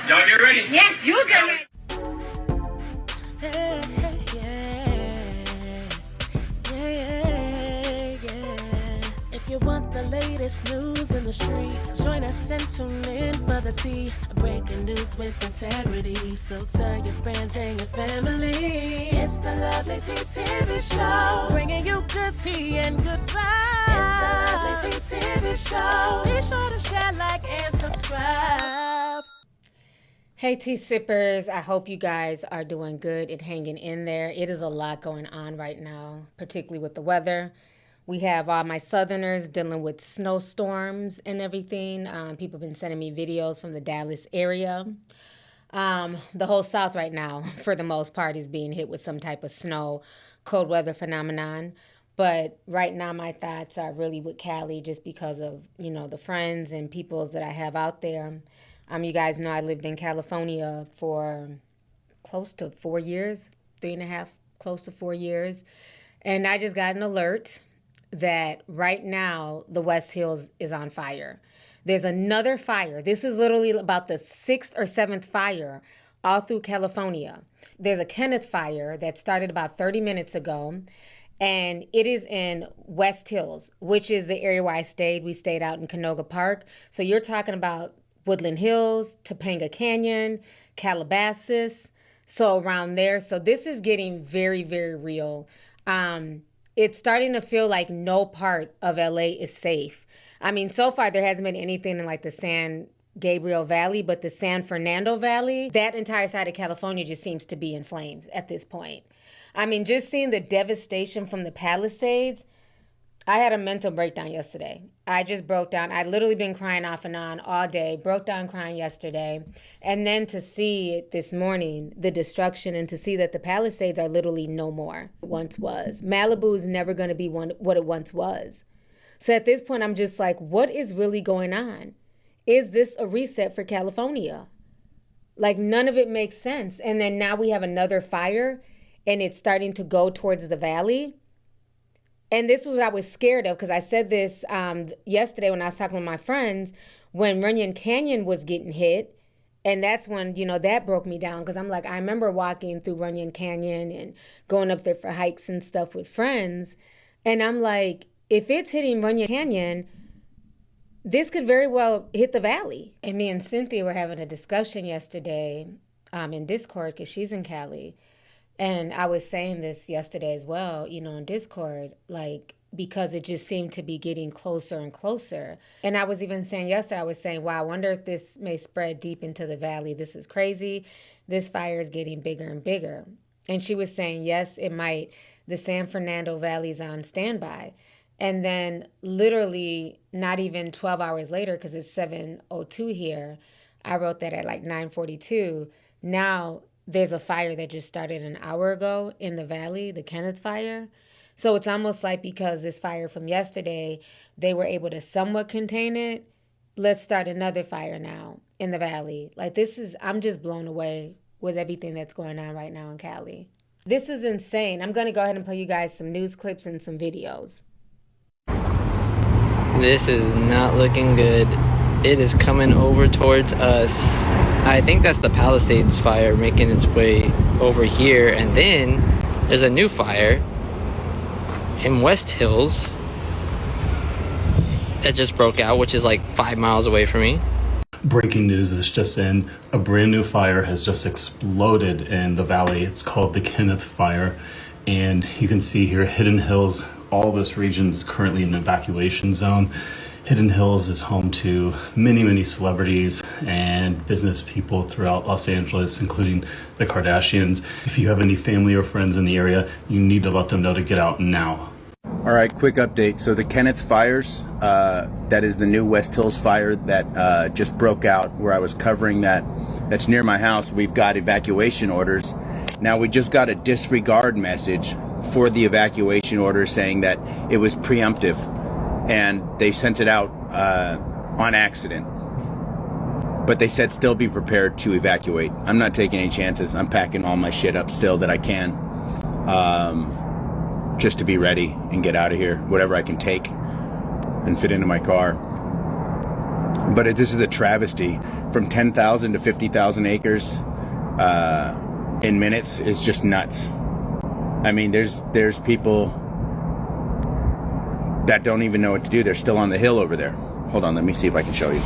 Y'all get ready? Yes, you get ready. If you want the latest news in the streets, join us and tune in for the tea. Breaking news with integrity. So tell your friends and your family. It's the Lovelyti TV show, bringing you good tea and good vibes. It's the Lovelyti TV show. Be sure to share, like, and subscribe. Hey tea sippers, I hope you guys are doing good and hanging in there. It is a lot going on right now, particularly with the weather. We have all my southerners dealing with snowstorms and everything. People have been sending me videos from the Dallas area. The whole South right now, for the most part, is being hit with some type of snow, cold weather phenomenon. But right now my thoughts are really with Cali just because of, you know, the friends and peoples that I have out there. You guys know I lived in California for close to 4 years, 3.5, close to 4 years. And I just got an alert that right now the West Hills is on fire. There's another fire. This is literally about the 6th or 7th fire all through California. There's a Kenneth Fire that started about 30 minutes ago, and it is in West Hills, which is the area where I stayed. We stayed out in Canoga Park. So you're talking about Woodland Hills, Topanga Canyon, Calabasas, so around there. So this is getting very, very real. It's starting to feel like no part of LA is safe. I mean, so far there hasn't been anything in like the San Gabriel Valley, but the San Fernando Valley, that entire side of California just seems to be in flames at this point. I mean, just seeing the devastation from the Palisades, I had a mental breakdown yesterday. I just broke down. I'd literally been crying off and on all day, broke down crying yesterday. And then to see it this morning, the destruction, and to see that the Palisades are literally no more once was. Malibu is never going to be what it once was. So at this point, I'm just like, what is really going on? Is this a reset for California? Like, none of it makes sense. And then now we have another fire, and it's starting to go towards the valley. And this was what I was scared of, because I said this yesterday when I was talking with my friends, when Runyon Canyon was getting hit. And that's when, you know, that broke me down, because I'm like, I remember walking through Runyon Canyon and going up there for hikes and stuff with friends. And I'm like, if it's hitting Runyon Canyon, this could very well hit the valley. And me and Cynthia were having a discussion yesterday in Discord, because she's in Cali. And I was saying this yesterday as well, you know, in Discord, like, because it just seemed to be getting closer and closer. And I was even saying yesterday, I was saying, wow, I wonder if this may spread deep into the valley. This is crazy. This fire is getting bigger and bigger. And she was saying, yes, it might. The San Fernando Valley's on standby. And then literally not even 12 hours later, because it's 7:02 here, I wrote that at like 9:42. Now there's a fire that just started an hour ago in the valley, the Kenneth Fire. So it's almost like, because this fire from yesterday, they were able to somewhat contain it, let's start another fire now in the valley. Like, this is, I'm just blown away with everything that's going on right now in Cali. This is insane. I'm going to go ahead and play you guys some news clips and some videos. This is not looking good. It is coming over towards us. I think that's the Palisades fire making its way over here. And then there's a new fire in West Hills that just broke out, which is like 5 miles away from me. Breaking news is just in. A brand new fire has just exploded in the valley. It's called the Kenneth Fire. And you can see here, Hidden Hills, all this region is currently in an evacuation zone. Hidden Hills is home to many, many celebrities and business people throughout Los Angeles, including the Kardashians. If you have any family or friends in the area, you need to let them know to get out now. All right, quick update. So the Kenneth Fires, that is the new West Hills fire that just broke out where I was covering that's near my house. We've got evacuation orders. Now we just got a disregard message for the evacuation order saying that it was preemptive, and they sent it out on accident. But they said still be prepared to evacuate. I'm not taking any chances. I'm packing all my shit up still that I can, just to be ready and get out of here. Whatever I can take and fit into my car. But this is a travesty. From 10,000 to 50,000 acres in minutes is just nuts. I mean, there's people that don't even know what to do. They're still on the hill over there. Hold on, let me see if I can show you.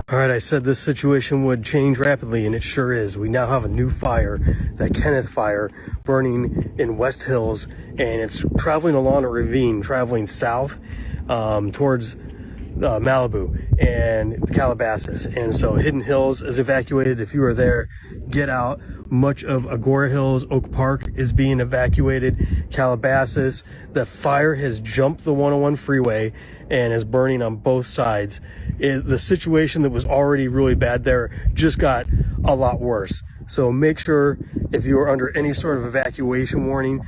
All right, I said this situation would change rapidly, and it sure is. We now have a new fire, that Kenneth Fire, burning in West Hills, and it's traveling along a ravine, traveling south towards Malibu and Calabasas. And so Hidden Hills is evacuated. If you are there, get out. Much of Agora Hills, Oak Park is being evacuated. Calabasas, the fire has jumped the 101 freeway and is burning on both sides. The situation that was already really bad there just got a lot worse. So make sure, if you are under any sort of evacuation warning,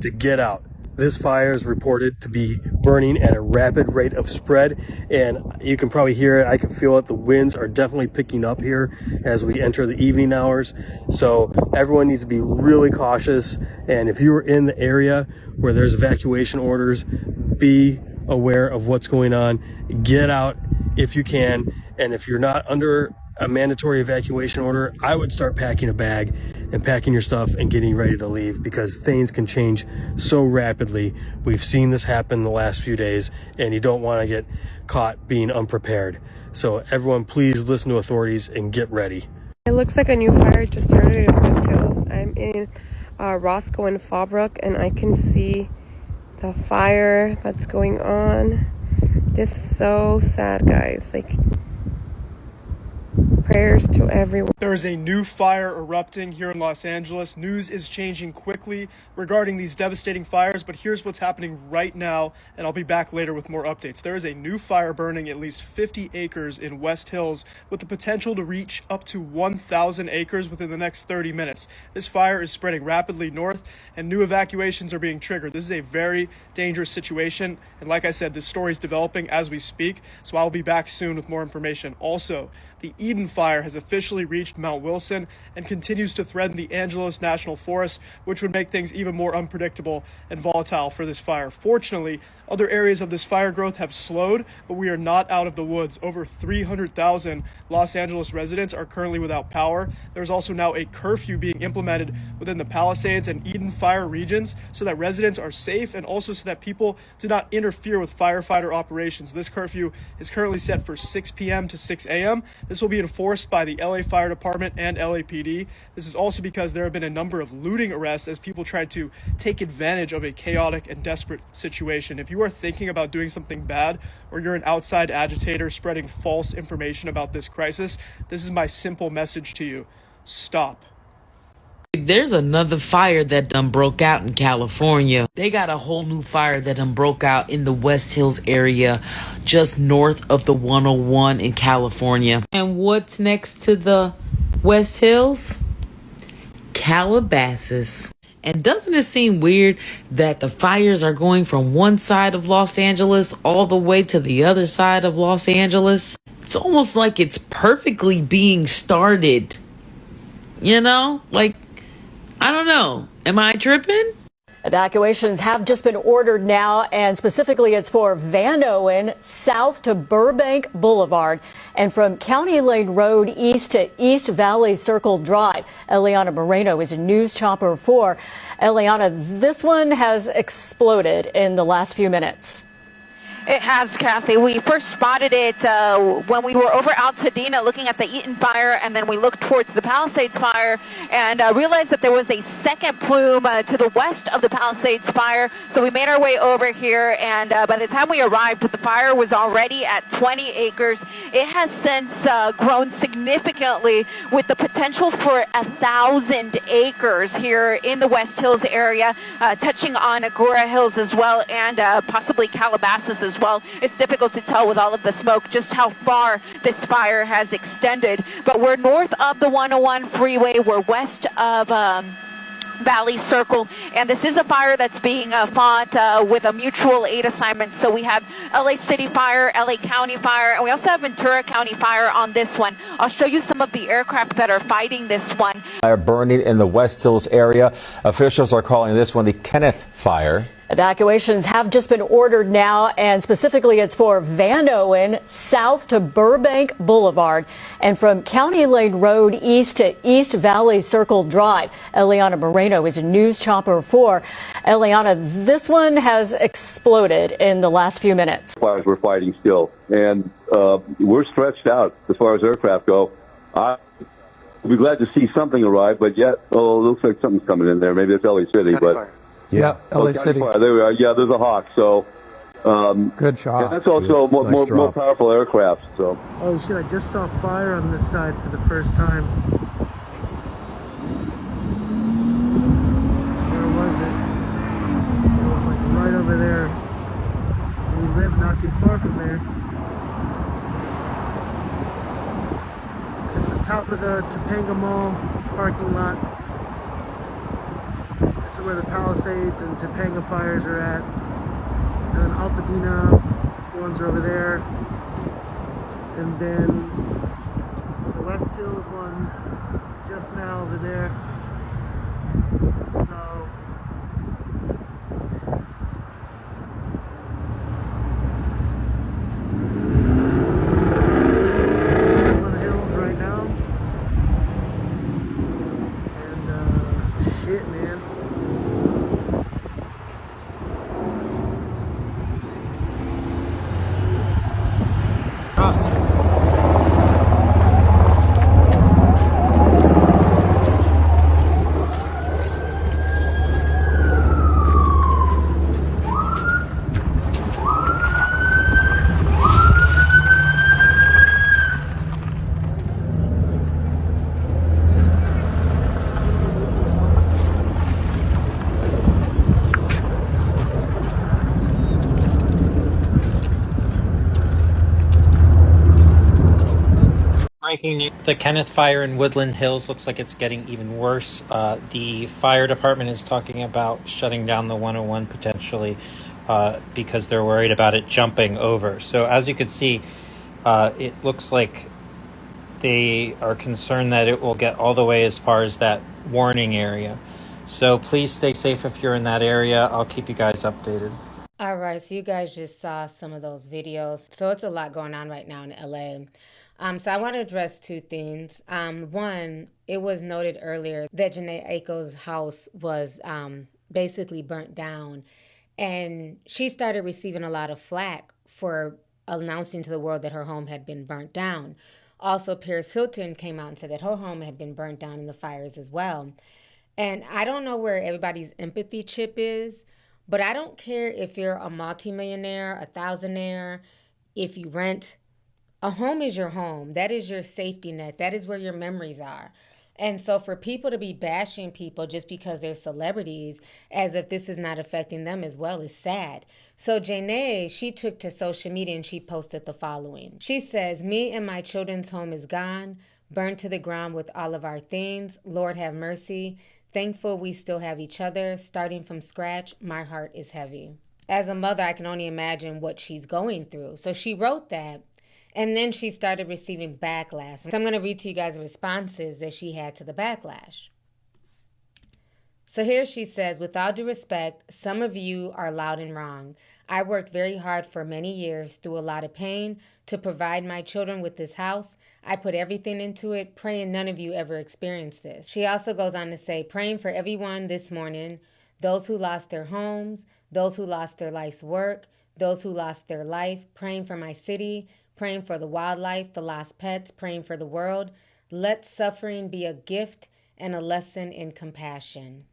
to get out. This fire is reported to be burning at a rapid rate of spread, and you can probably hear it. I can feel it. The winds are definitely picking up here as we enter the evening hours. So everyone needs to be really cautious. And if you're in the area where there's evacuation orders, be aware of what's going on. Get out if you can. And if you're not under a mandatory evacuation order, I would start packing a bag and packing your stuff and getting ready to leave, because things can change so rapidly. We've seen this happen the last few days, and you don't want to get caught being unprepared. So everyone, please listen to authorities and get ready. It looks like a new fire just started in West Hills. I'm in Roscoe and Fallbrook, and I can see the fire that's going on. This is so sad, guys. Like, prayers to everyone. There is a new fire erupting here in Los Angeles. News is changing quickly regarding these devastating fires, but here's what's happening right now, and I'll be back later with more updates. There is a new fire burning at least 50 acres in West Hills, with the potential to reach up to 1,000 acres within the next 30 minutes. This fire is spreading rapidly north, and new evacuations are being triggered. This is a very dangerous situation, and like I said, this story is developing as we speak, so I'll be back soon with more information. Also, the Eden Fire has officially reached Mount Wilson and continues to threaten the Angelos National Forest, which would make things even more unpredictable and volatile for this fire. Fortunately, other areas of this fire growth have slowed, but we are not out of the woods. Over 300,000 Los Angeles residents are currently without power. There's also now a curfew being implemented within the Palisades and Eden Fire regions so that residents are safe, and also so that people do not interfere with firefighter operations. This curfew is currently set for 6 p.m. to 6 a.m. This will be enforced by the LA Fire Department and LAPD. This is also because there have been a number of looting arrests as people tried to take advantage of a chaotic and desperate situation. If you are thinking about doing something bad, or you're an outside agitator spreading false information about this crisis, this is my simple message to you. Stop. There's another fire that done broke out in California. They got a whole new fire that done broke out in the West Hills area, just north of the 101 in California. And what's next to the West Hills? Calabasas. And doesn't it seem weird that the fires are going from one side of Los Angeles all the way to the other side of Los Angeles? It's almost like it's perfectly being started. You know? Like, I don't know. Am I tripping? Evacuations have just been ordered now, and specifically it's for Van Owen south to Burbank Boulevard and from County Lane Road east to East Valley Circle Drive. Eliana Moreno is a news chopper 4. Eliana, this one has exploded in the last few minutes. It has, Kathy. We first spotted it when we were over Altadena looking at the Eaton fire, and then we looked towards the Palisades fire and realized that there was a second plume to the west of the Palisades fire. So we made our way over here, and by the time we arrived, the fire was already at 20 acres. It has since grown significantly, with the potential for 1,000 acres here in the West Hills area, touching on Agora Hills as well, and possibly Calabasas as well. It's difficult to tell with all of the smoke just how far this fire has extended, but we're north of the 101 freeway. We're west of Valley Circle. And this is a fire that's being fought with a mutual aid assignment. So we have LA City Fire, LA County Fire, and we also have Ventura County Fire on this one. I'll show you some of the aircraft that are fighting this one. Fire burning in the West Hills area. Officials are calling this one the Kenneth Fire. Evacuations have just been ordered now, and specifically it's for Van Owen south to Burbank Boulevard and from County Lane Road east to East Valley Circle Drive. Eliana Moreno is a news chopper 4. Eliana, this one has exploded in the last few minutes. Fires we're fighting still, and we're stretched out as far as aircraft go. I'll be glad to see something arrive, but yet, it looks like something's coming in there. Maybe it's LA City, but... Yeah, LA City. Fire. There we are. Yeah, there's a Hawk. So, good shot. Yeah, that's also more powerful aircraft. So. Oh shit! I just saw fire on this side for the first time. Where was it? It was like right over there. We live not too far from there. It's the top of the Topanga Mall parking lot. This is where the Palisades and Topanga fires are at. And then Altadena, the ones are over there. And then the West Hills one just now over there. So on the hills right now. And shit, man. Breaking news. The Kenneth Fire in Woodland Hills looks like it's getting even worse. The fire department is talking about shutting down the 101 potentially because they're worried about it jumping over. So as you can see, it looks like they are concerned that it will get all the way as far as that warning area. So please stay safe if you're in that area. I'll keep you guys updated. All right, so you guys just saw some of those videos. So it's a lot going on right now in LA. So I want to address two things. One, it was noted earlier that Jhené Aiko's house was basically burnt down, and she started receiving a lot of flack for announcing to the world that her home had been burnt down. Also, Paris Hilton came out and said that her home had been burnt down in the fires as well. And I don't know where everybody's empathy chip is, but I don't care if you're a multimillionaire, a thousandaire, if you rent. A home is your home. That is your safety net. That is where your memories are. And so for people to be bashing people just because they're celebrities as if this is not affecting them as well is sad. So Jhené, she took to social media and she posted the following. She says, "Me and my children's home is gone, burned to the ground with all of our things. Lord have mercy. Thankful we still have each other. Starting from scratch, my heart is heavy." As a mother, I can only imagine what she's going through. So she wrote that. And then she started receiving backlash. So I'm going to read to you guys the responses that she had to the backlash. So here she says, "With all due respect, some of you are loud and wrong. I worked very hard for many years through a lot of pain to provide my children with this house. I put everything into it, praying none of you ever experience this." She also goes on to say, "Praying for everyone this morning, those who lost their homes, those who lost their life's work, those who lost their life, praying for my city, praying for the wildlife, the lost pets, praying for the world. Let suffering be a gift and a lesson in compassion."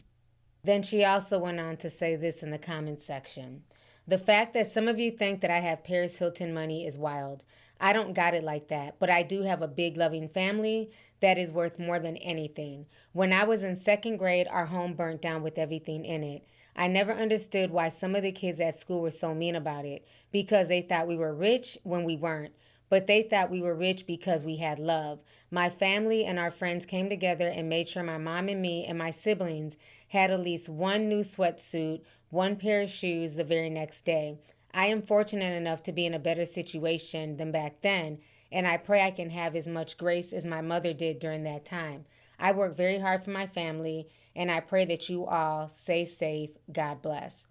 Then she also went on to say this in the comment section. "The fact that some of you think that I have Paris Hilton money is wild. I don't got it like that, but I do have a big loving family that is worth more than anything. When I was in second grade, our home burnt down with everything in it. I never understood why some of the kids at school were so mean about it, because they thought we were rich when we weren't. But they thought we were rich because we had love. My family and our friends came together and made sure my mom and me and my siblings had at least one new sweatsuit, one pair of shoes the very next day. I am fortunate enough to be in a better situation than back then, and I pray I can have as much grace as my mother did during that time. I work very hard for my family, and I pray that you all stay safe. God bless.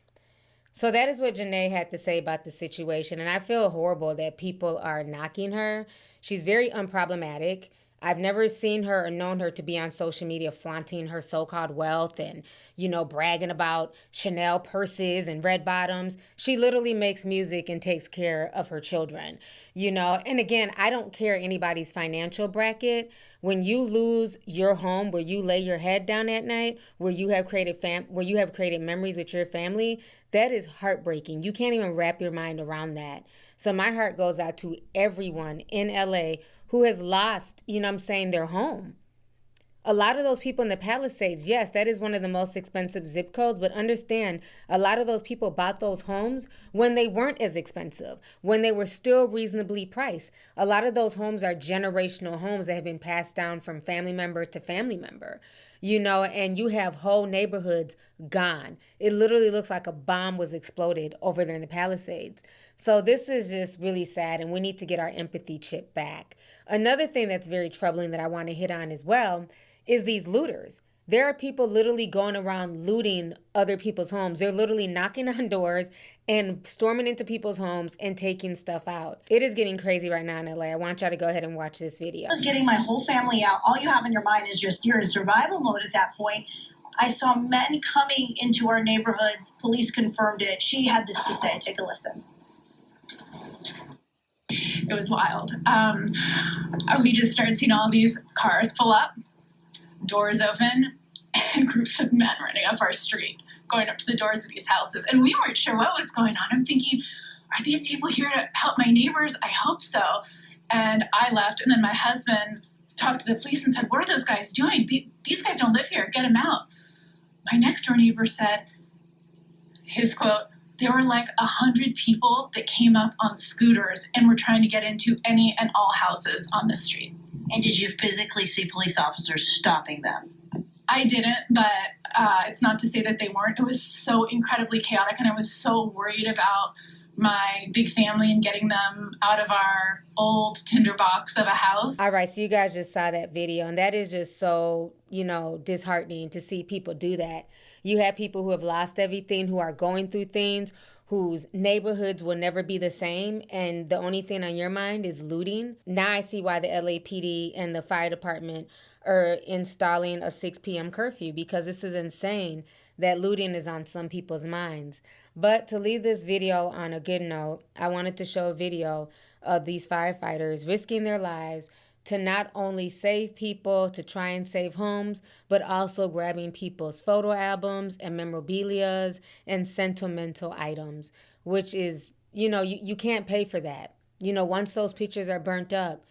So that is what Jhené had to say about the situation, and I feel horrible that people are knocking her. She's very unproblematic. I've never seen her or known her to be on social media flaunting her so-called wealth and, bragging about Chanel purses and red bottoms. She literally makes music and takes care of her children, And again, I don't care anybody's financial bracket. When you lose your home, where you lay your head down at night, where you have created memories with your family, that is heartbreaking. You can't even wrap your mind around that. So my heart goes out to everyone in LA who has lost, their home. A lot of those people in the Palisades, yes, that is one of the most expensive zip codes, but understand a lot of those people bought those homes when they weren't as expensive, when they were still reasonably priced. A lot of those homes are generational homes that have been passed down from family member to family member, and you have whole neighborhoods gone. It literally looks like a bomb was exploded over there in the Palisades. So this is just really sad, and we need to get our empathy chip back. Another thing that's very troubling that I want to hit on as well is these looters. There are people literally going around looting other people's homes. They're literally knocking on doors and storming into people's homes and taking stuff out. It is getting crazy right now in LA. I want y'all to go ahead and watch this video. I was getting my whole family out. All you have in your mind is just you're in survival mode at that point. I saw men coming into our neighborhoods. Police confirmed it. She had this to say. Take a listen. It was wild. We just started seeing all these cars pull up, doors open, and groups of men running up our street, going up to the doors of these houses. And we weren't sure what was going on. I'm thinking, are these people here to help my neighbors? I hope so. And I left, and then my husband talked to the police and said, what are those guys doing? These guys don't live here. Get them out. My next door neighbor said, his quote, there were like 100 people that came up on scooters and were trying to get into any and all houses on the street. And did you physically see police officers stopping them? I didn't, but it's not to say that they weren't. It was so incredibly chaotic, and I was so worried about my big family and getting them out of our old tinderbox of a house. All right, so you guys just saw that video, and that is just so, disheartening to see people do that. You have people who have lost everything, who are going through things, whose neighborhoods will never be the same, and the only thing on your mind is looting. Now I see why the LAPD and the fire department are installing a 6 p.m. curfew, because this is insane that looting is on some people's minds. But to leave this video on a good note, I wanted to show a video of these firefighters risking their lives to not only save people, to try and save homes, but also grabbing people's photo albums and memorabilia and sentimental items, which is, you can't pay for that. Once those pictures are burnt up,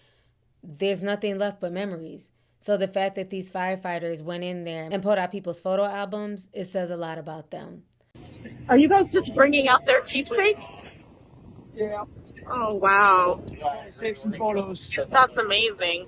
there's nothing left but memories. So the fact that these firefighters went in there and pulled out people's photo albums, it says a lot about them. Are you guys just bringing out their keepsakes? Yeah. Oh, wow. Save some photos. That's amazing.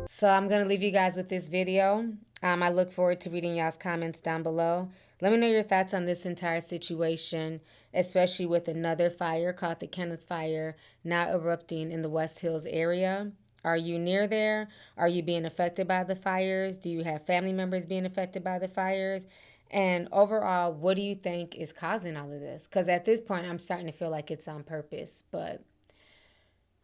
So I'm going to leave you guys with this video. I look forward to reading y'all's comments down below. Let me know your thoughts on this entire situation, especially with another fire called the Kenneth Fire now erupting in the West Hills area. Are you near there? Are you being affected by the fires? Do you have family members being affected by the fires? And overall, what do you think is causing all of this? Because at this point, I'm starting to feel like it's on purpose, but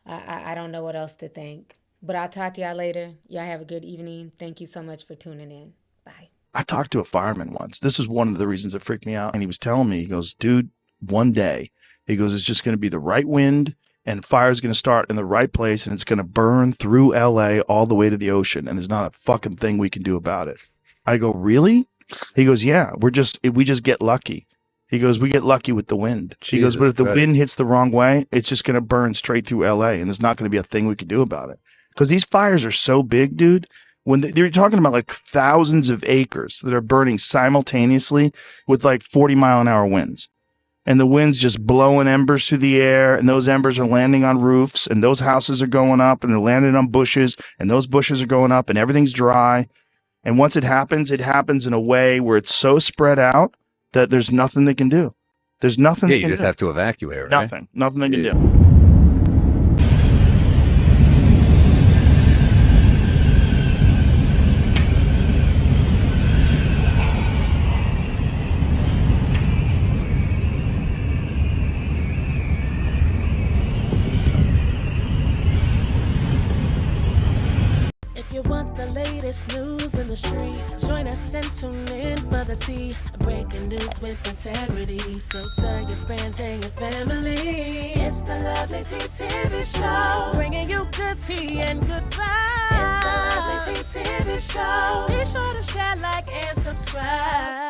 I don't know what else to think. But I'll talk to y'all later. Y'all have a good evening. Thank you so much for tuning in. Bye. I talked to a fireman once. This is one of the reasons that freaked me out. And he was telling me, he goes, dude, one day, he goes, it's just going to be the right wind and fire is going to start in the right place and it's going to burn through LA all the way to the ocean. And there's not a fucking thing we can do about it. I go, really? He goes, yeah, we just get lucky. He goes, we get lucky with the wind. He goes, but if the wind hits the wrong way, it's just going to burn straight through LA and there's not going to be a thing we can do about it. Because these fires are so big, dude. when they're talking about like thousands of acres that are burning simultaneously with like 40-mile-an-hour winds. And the wind's just blowing embers through the air, and those embers are landing on roofs, and those houses are going up, and they're landing on bushes, and those bushes are going up, and everything's dry. And once it happens in a way where it's so spread out that there's nothing they can do. There's nothing they you can just do. have to evacuate, right? Nothing they can do. If you want the latest news in the streets, join us and tune in for the tea. Breaking news with integrity. So tell your friends and your family. It's the Lovelyti TV show, bringing you good tea and good vibes. It's the Lovelyti TV show. Be sure to share, like, and subscribe.